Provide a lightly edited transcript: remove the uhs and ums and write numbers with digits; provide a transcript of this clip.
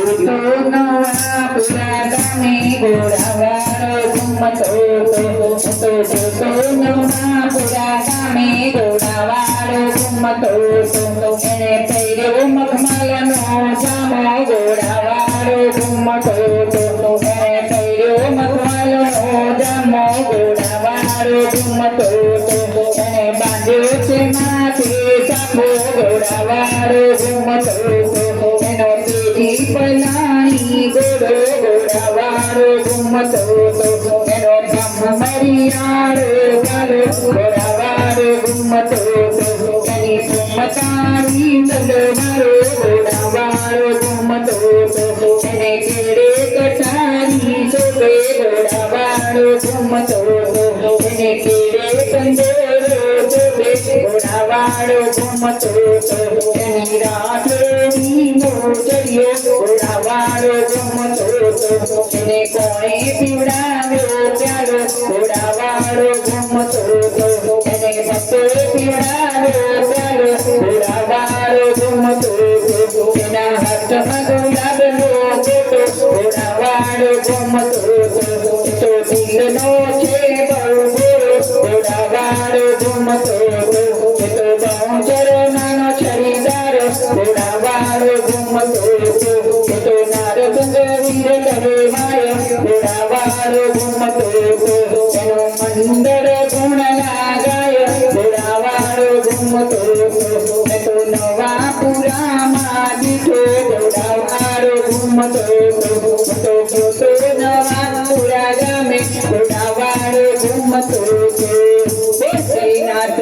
નવાપુરા ગામે ઘોડાવાળો ઘુમતો નવાપુરા ગામે ઘોડાવાળો ઘુમતો એને પહેર્યો મખમલનો જામો ઘોડાવાળો ઘુમતો એને પહેર્યો મખમલનો જામો ઘોડાવાળો ઘુમતો એને બાંધ્યો છે માથે ચાંબો ઘોડાવાળો ઘુમતો એનો પેઢી પલાણી ઘોડો ઘોડાવાળો ઘુમતો એનો બ્રહ્મરિયાળો ગાલો ઘોડાવાળો ઘુમતો એની ઘુમતાની તલવારો ઘોડાવાળો ઘુમતો એને કેડે કટારી શોભે ઘોડાવાળો ઘુમતો એને કેડે કંદોરો શોભે ઘોડાવાળો ઘુમતો એની રાઠોડી મોચર્યો ઘોડાવાળો ઘુમતો એને કોણે પીવડાવ્યો પ્યારો ઘોડાવાળો ઘુમતો એને ભક્તો પીવડાવ્યો પ્યારો ઘોડાવાળો ઘુમતો એના હાથમાં ગુલાબનો ફોટો ઘોડાવાળો ઘુમતો તો દિલનો છે બહુ ઘોડાવાળો ઘુમતો તો બાઉન્સરો નાનો છરીદાર ઘોડાવાળો ઘુમતો તો નારદ વીર કરેવાય ઘોડાવાળો ઘુમતો એનો મંદર ગુણ લાગાય ઘોડાવાળો ઘુમતો તો નવાપુરામાં દીઠો ઘોડાવાળો ઘુમતો તો નવાપુરા ગામે ઘોડાવાળો ઘુમતો શ્રીનાથ